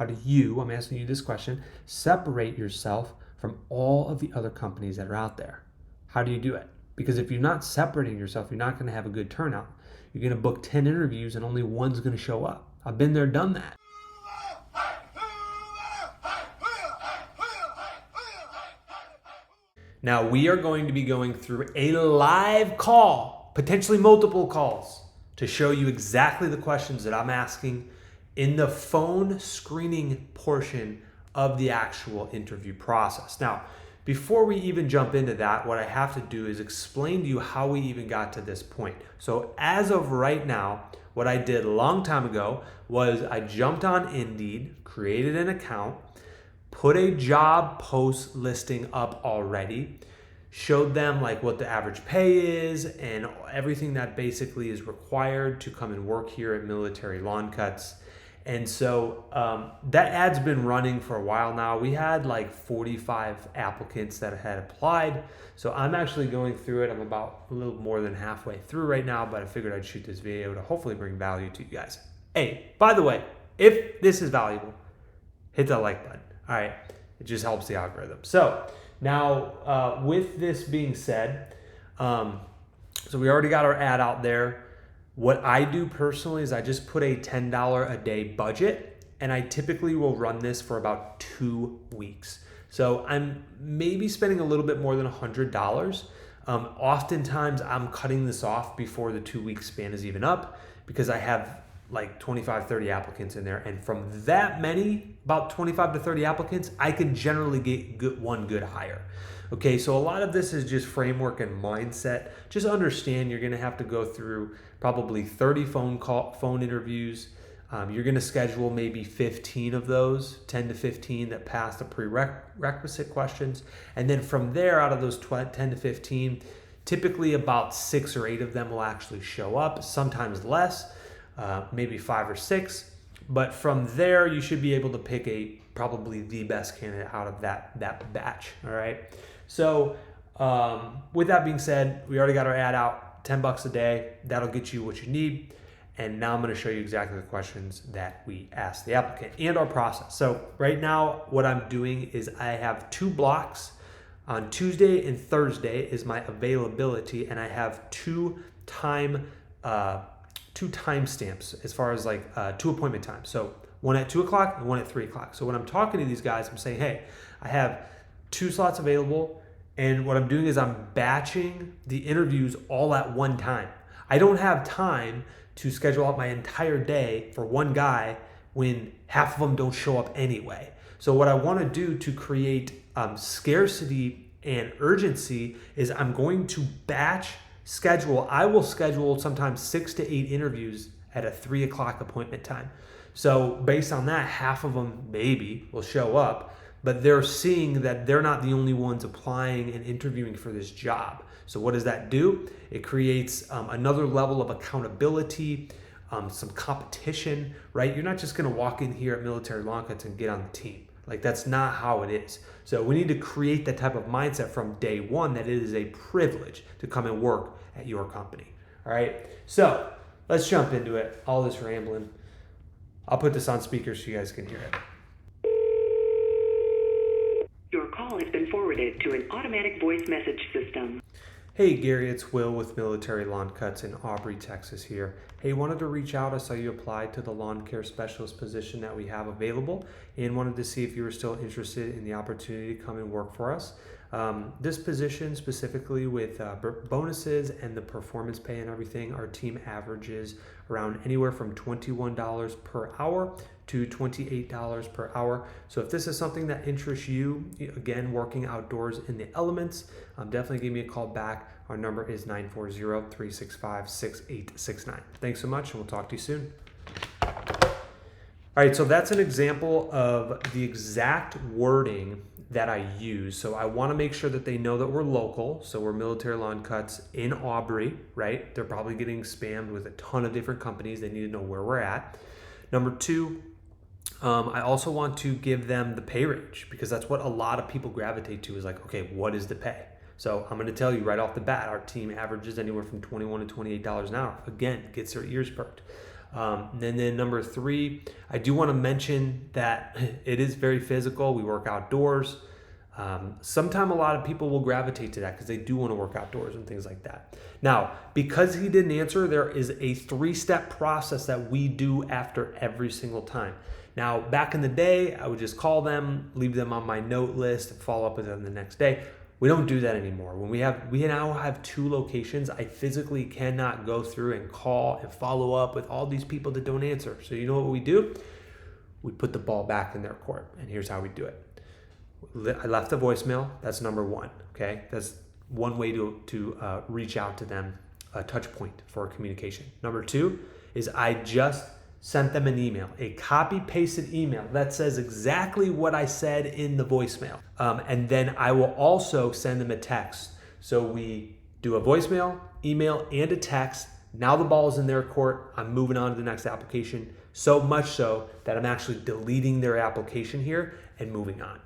How do you, I'm asking you this question, separate yourself from all of the other companies that are out there? How do you do it? Because if you're not separating yourself, you're not going to have a good turnout. You're going to book 10 interviews and only one's going to show up. I've been there, done that. Now we are going to be going through a live call, potentially multiple calls, to show you exactly the questions that I'm asking in the phone screening portion of the actual interview process. Now, before we even jump into that, what I have to do is explain to you how we even got to this point. So as of right now, what I did a long time ago was I jumped on Indeed, created an account, put a job post listing up already, showed them like what the average pay is and everything that basically is required to come and work here at Military Lawn Cuts. And so that ad's been running for a while now. We had like 45 applicants that had applied. So I'm actually going through it. I'm about a little more than halfway through right now, but I figured I'd shoot this video to hopefully bring value to you guys. Hey, by the way, if this is valuable, hit that like button. All right, it just helps the algorithm. So now with this being said, so we already got our ad out there. What I do personally is I just put a $10 a day budget, and I typically will run this for about 2 weeks. So I'm maybe spending a little bit more than $100. Oftentimes I'm cutting this off before the 2 week span is even up because I have like 25, 30 applicants in there. And from that many, about 25 to 30 applicants, I can generally get one good hire. Okay, so a lot of this is just framework and mindset. Just understand you're gonna have to go through probably 30 phone interviews. You're gonna schedule maybe 15 of those, 10 to 15 that pass the prerequisite questions. And then from there, out of those 10 to 15, typically about 6 or 8 of them will actually show up, sometimes less, maybe 5 or 6. But from there, you should be able to pick probably the best candidate out of that batch, all right? So with that being said, we already got our ad out, $10 a day. That'll get you what you need. And now I'm going to show you exactly the questions that we asked the applicant and our process. So right now, what I'm doing is I have 2 blocks. On Tuesday and Thursday is my availability, and I have 2 timestamps as far as like 2 appointment times. So one at 2 o'clock and one at 3 o'clock. So when I'm talking to these guys, I'm saying, hey, I have 2 slots available. And what I'm doing is I'm batching the interviews all at one time. I don't have time to schedule out my entire day for one guy when half of them don't show up anyway. So what I want to do to create scarcity and urgency is I'm going to batch schedule. I will schedule sometimes 6 to 8 interviews at a 3 o'clock appointment time. So based on that, half of them maybe will show up, but they're seeing that they're not the only ones applying and interviewing for this job. So what does that do? It creates another level of accountability, some competition, right? You're not just gonna walk in here at Military Lawn Cuts and get on the team. Like that's not how it is. So we need to create that type of mindset from day one that it is a privilege to come and work at your company, all right? So let's jump into it, all this rambling. I'll put this on speaker so you guys can hear it. Your call has been forwarded to an automatic voice message system. Hey Gary, it's Will with Military Lawn Cuts in Aubrey, Texas here. Hey, wanted to reach out. I saw you applied to the lawn care specialist position that we have available and wanted to see if you were still interested in the opportunity to come and work for us. This position specifically with bonuses and the performance pay and everything, our team averages around anywhere from $21 per hour to $28 per hour. So if this is something that interests you, again, working outdoors in the elements, definitely give me a call back. Our number is 940-365-6869. Thanks so much, and we'll talk to you soon. All right, so that's an example of the exact wording that I use. So I want to make sure that they know that we're local. So we're Military Lawn Cuts in Aubrey, right? They're probably getting spammed with a ton of different companies. They need to know where we're at. Number 2, I also want to give them the pay range because that's what a lot of people gravitate to is like, okay, what is the pay? So I'm going to tell you right off the bat, our team averages anywhere from $21 to $28 an hour. Again, gets their ears perked. And then number 3, I do want to mention that it is very physical. We work outdoors. Sometimes a lot of people will gravitate to that because they do want to work outdoors and things like that. Now, because he didn't answer, there is a 3-step process that we do after every single time. Now, back in the day, I would just call them, leave them on my note list, and follow up with them the next day. We don't do that anymore. We now have 2 locations. I physically cannot go through and call and follow up with all these people that don't answer. So you know what we do? We put the ball back in their court, and here's how we do it. I left a voicemail. That's number 1. Okay, that's one way to reach out to them, a touch point for communication. Number 2 is I just sent them an email, a copy-pasted email that says exactly what I said in the voicemail. And then I will also send them a text. So we do a voicemail, email, and a text. Now the ball is in their court. I'm moving on to the next application. So much so that I'm actually deleting their application here and moving on.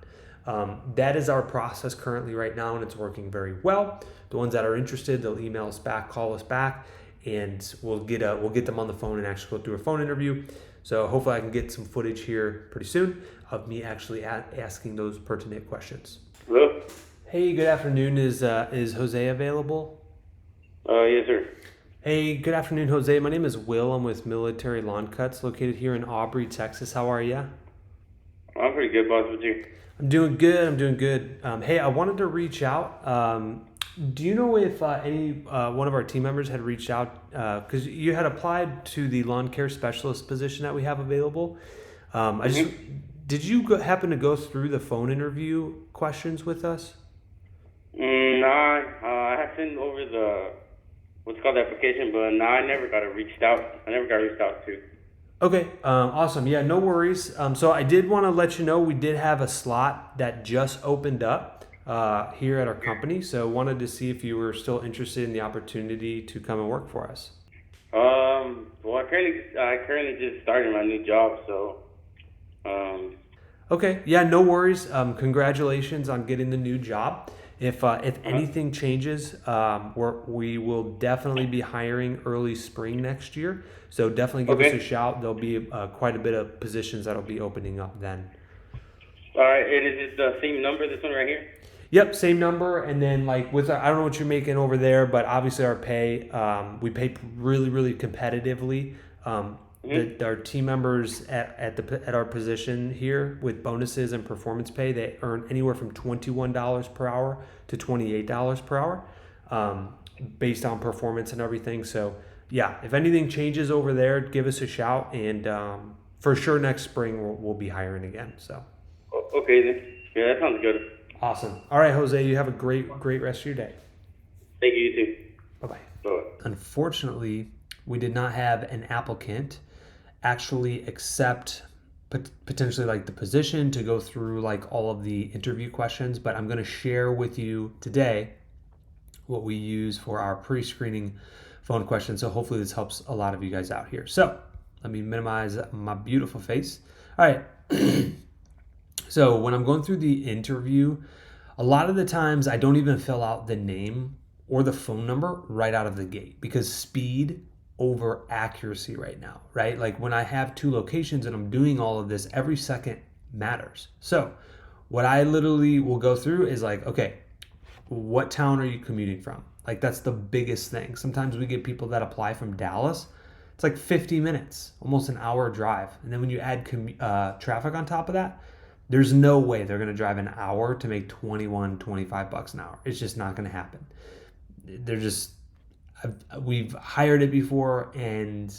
That is our process currently right now, and it's working very well. The ones that are interested, they'll email us back, call us back, and we'll get them on the phone and actually go through a phone interview. So hopefully I can get some footage here pretty soon of me actually asking those pertinent questions. Hello? Hey, good afternoon. Is Jose available? Yes, sir. Hey, good afternoon, Jose. My name is Will. I'm with Military Lawn Cuts located here in Aubrey, Texas. How are you? I'm pretty good, boss. With you? I'm doing good. Hey, I wanted to reach out. Do you know if any one of our team members had reached out because you had applied to the lawn care specialist position that we have available? Did you happen to go through the phone interview questions with us? No, I have sent over the the application, but no, I never got reached out. I never got reached out to. Okay, awesome. Yeah, no worries. So I did want to let you know we did have a slot that just opened up here at our company. So wanted to see if you were still interested in the opportunity to come and work for us. Well, I currently just started my new job, so. Okay, yeah, no worries. Congratulations on getting the new job. If anything changes, we will definitely be hiring early spring next year. So definitely give us a shout. There'll be quite a bit of positions that'll be opening up then. All right, and is it the same number, this one right here? Yep, same number. And then I don't know what you're making over there, but obviously our pay, we pay really, really competitively. Our team members at our position here with bonuses and performance pay, they earn anywhere from $21 per hour to $28 per hour based on performance and everything. So yeah, if anything changes over there, give us a shout, and for sure next spring we'll be hiring again. So okay then. Yeah, that sounds good. Awesome. All right, Jose, you have a great rest of your day. Thank you, you too. Bye-bye. Bye-bye. Unfortunately, we did not have an applicant actually accept potentially the position to go through all of the interview questions, but I'm going to share with you today what we use for our pre-screening phone questions. So hopefully this helps a lot of you guys out here. So let me minimize my beautiful face. All right. So when I'm going through the interview, a lot of the times I don't even fill out the name or the phone number right out of the gate, because speed over accuracy right now, right? Like when I have 2 locations and I'm doing all of this, every second matters. So what I literally will go through is okay, what town are you commuting from? That's the biggest thing. Sometimes we get people that apply from Dallas. It's 50 minutes, almost an hour drive. And then when you add traffic on top of that, there's no way they're going to drive an hour to make $25 an hour. It's just not going to happen. We've hired it before, and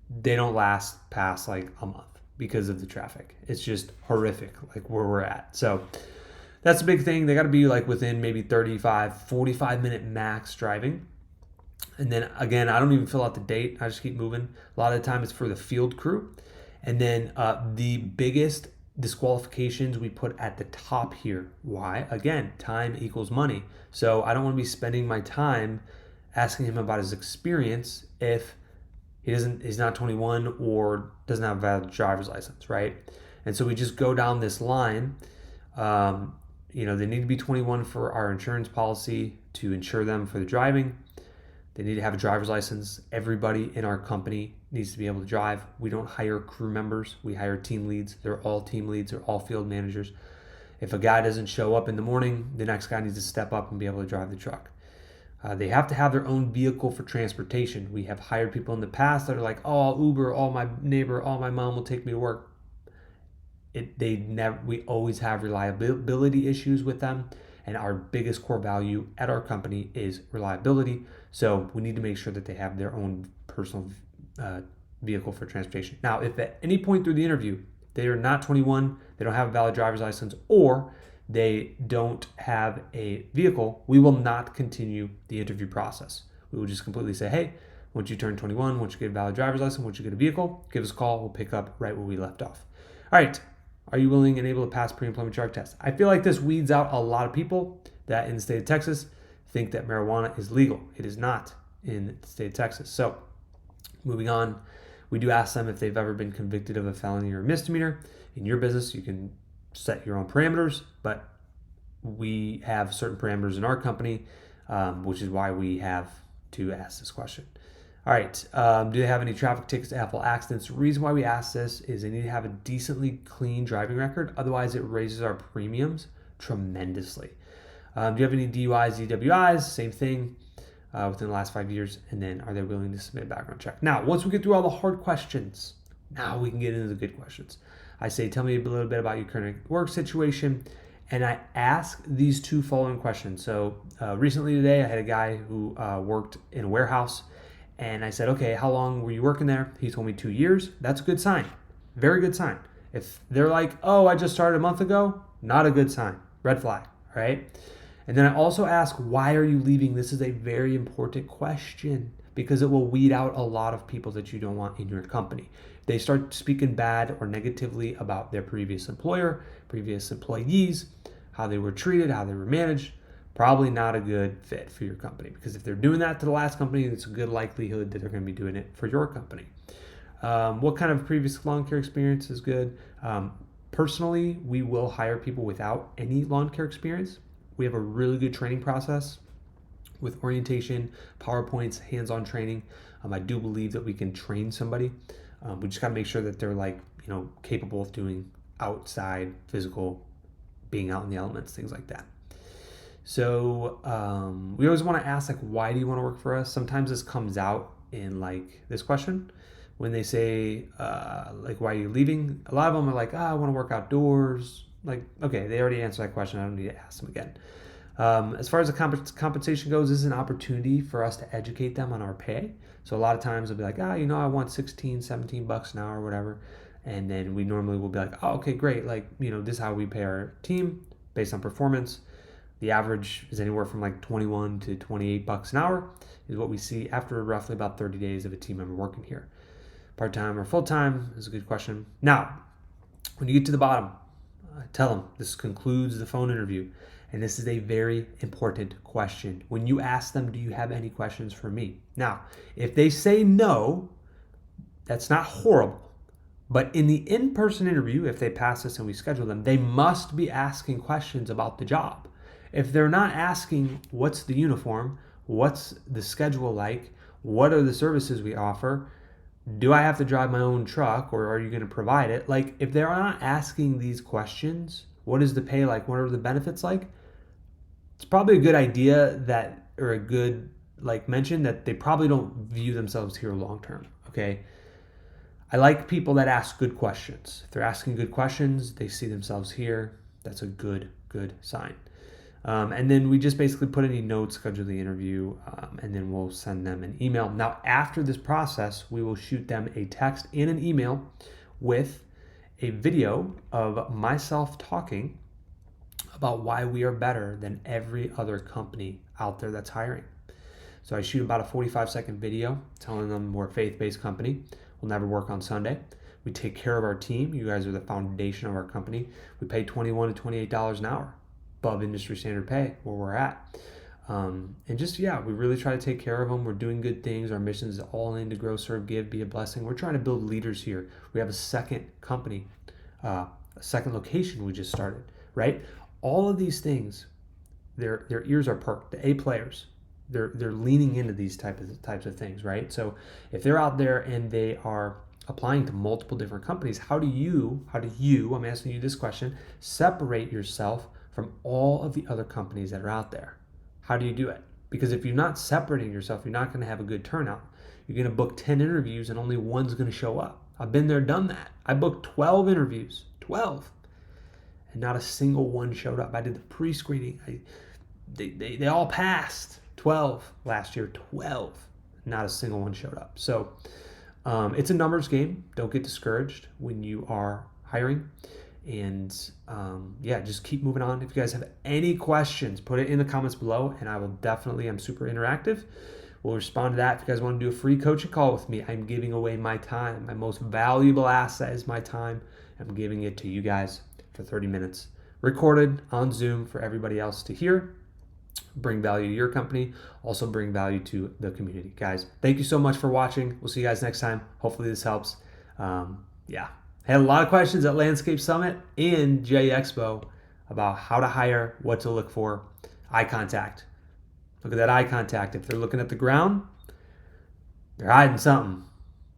they don't last past a month because of the traffic. It's just horrific, where we're at. So that's a big thing. They got to be within maybe 35, 45 minute max driving. And then again, I don't even fill out the date. I just keep moving. A lot of the time it's for the field crew. And then the biggest disqualifications we put at the top here. Why? Again, time equals money. So I don't want to be spending my time asking him about his experience if he's not 21 or doesn't have a valid driver's license, right? And so we just go down this line. They need to be 21 for our insurance policy to insure them for the driving. They need to have a driver's license. Everybody in our company needs to be able to drive. We don't hire crew members. We hire team leads. They're all team leads. They're all field managers. If a guy doesn't show up in the morning, the next guy needs to step up and be able to drive the truck. They have to have their own vehicle for transportation. We have hired people in the past that are like, oh, I'll Uber, all my neighbor, all my mom will take me to work. We always have reliability issues with them. And our biggest core value at our company is reliability. So we need to make sure that they have their own personal vehicle for transportation. Now, if at any point through the interview, they are not 21, they don't have a valid driver's license, or they don't have a vehicle, we will not continue the interview process. We will just completely say, hey, once you turn 21, once you get a valid driver's license, once you get a vehicle, give us a call. We'll pick up right where we left off. All right. Are you willing and able to pass pre-employment drug test? I feel like this weeds out a lot of people that in the state of Texas think that marijuana is legal. It is not in the state of Texas. So moving on, we do ask them if they've ever been convicted of a felony or a misdemeanor. In your business, you can set your own parameters, but we have certain parameters in our company, which is why we have to ask this question. All right, do they have any traffic tickets, Apple accidents? The reason why we ask this is they need to have a decently clean driving record. Otherwise, it raises our premiums tremendously. Do you have any DUIs, DWIs? Same thing within the last 5 years. And then are they willing to submit a background check? Now, once we get through all the hard questions, now we can get into the good questions. I say, tell me a little bit about your current work situation. And I ask these two following questions. So recently today, I had a guy who worked in a warehouse. And I said, okay, how long were you working there? He told me 2 years. That's a good sign. Very good sign. If they're like, oh, I just started a month ago, not a good sign. Red flag, right? And then I also ask, why are you leaving? This is a very important question because it will weed out a lot of people that you don't want in your company. They start speaking bad or negatively about their previous employer, previous employees, how they were treated, how they were managed. Probably not a good fit for your company because if they're doing that to the last company, it's a good likelihood that they're going to be doing it for your company. What kind of previous lawn care experience is good? Personally, we will hire people without any lawn care experience. We have a really good training process with orientation, PowerPoints, hands-on training. I do believe that we can train somebody. We just got to make sure that they're capable of doing outside physical, being out in the elements, things like that. So we always want to ask, why do you want to work for us? Sometimes this comes out in this question when they say, why are you leaving? A lot of them are like, I want to work outdoors. Okay, they already answered that question. I don't need to ask them again. As far as the compensation goes, this is an opportunity for us to educate them on our pay. So a lot of times they'll be like, I want 16, 17 bucks an hour or whatever. And then we normally will be like, oh, okay, great. This is how we pay our team based on performance. The average is anywhere from 21 to 28 bucks an hour is what we see after roughly about 30 days of a team member working here. Part-time or full-time is a good question. Now, when you get to the bottom, tell them this concludes the phone interview. And this is a very important question. When you ask them, do you have any questions for me? Now, if they say no, that's not horrible. But in the in-person interview, if they pass this and we schedule them, they must be asking questions about the job. If they're not asking, what's the uniform? What's the schedule like? What are the services we offer? Do I have to drive my own truck or are you going to provide it? If they're not asking these questions, what is the pay like? What are the benefits like? It's probably a good idea or a good mention that they probably don't view themselves here long term. Okay. I like people that ask good questions. If they're asking good questions, they see themselves here. That's a good sign. And then we just basically put any notes, schedule the interview, and then we'll send them an email. Now, after this process, we will shoot them a text and an email with a video of myself talking about why we are better than every other company out there that's hiring. So I shoot about a 45-second video telling them we're a faith-based company. We'll never work on Sunday. We take care of our team. You guys are the foundation of our company. We pay $21 to $28 an hour. Above industry standard pay where we're at. We really try to take care of them. We're doing good things. Our mission is all in to grow, serve, give, be a blessing. We're trying to build leaders here. We have a second company, a second location we just started, right? All of these things, their ears are perked. The A players, they're leaning into these types of things, right? So if they're out there and they are applying to multiple different companies, how do you, I'm asking you this question, separate yourself from all of the other companies that are out there? How do you do it? Because if you're not separating yourself, you're not going to have a good turnout. You're going to book 10 interviews and only one's going to show up. I've been there, done that. I booked 12 interviews, 12, and not a single one showed up. I did the pre-screening. They all passed. 12 last year, 12. Not a single one showed up. So it's a numbers game. Don't get discouraged when you are hiring. And just keep moving on. If you guys have any questions, put it in the comments below, and I will definitely, I'm super interactive. We'll respond to that. If you guys want to do a free coaching call with me, I'm giving away my time. My most valuable asset is my time. I'm giving it to you guys for 30 minutes, recorded on Zoom for everybody else to hear. Bring value to your company, also bring value to the community. Guys, thank you so much for watching. We'll see you guys next time. Hopefully this helps. Had a lot of questions at Landscape Summit and J Expo about how to hire, what to look for, eye contact. Look at that eye contact. If they're looking at the ground, they're hiding something.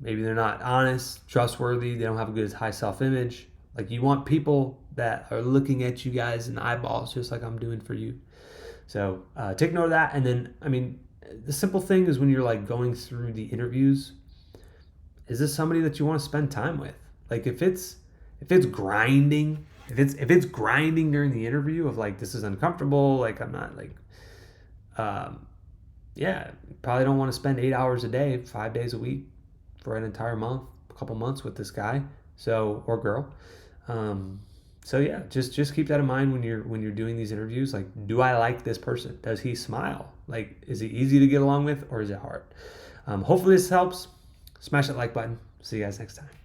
Maybe they're not honest, trustworthy. They don't have a good high self-image. Like, you want people that are looking at you guys in the eyeballs, just like I'm doing for you. So take note of that. And then, I mean, the simple thing is when you're like going through the interviews, is this somebody that you want to spend time with? Like, if it's grinding, if it's grinding during the interview of like, this is uncomfortable, like I'm not like, probably don't want to spend 8 hours a day, 5 days a week for an entire month, a couple months with this guy, or girl. Just keep that in mind when you're doing these interviews. Like, do I like this person? Does he smile? Like, is he easy to get along with, or is it hard? Hopefully this helps. Smash that like button. See you guys next time.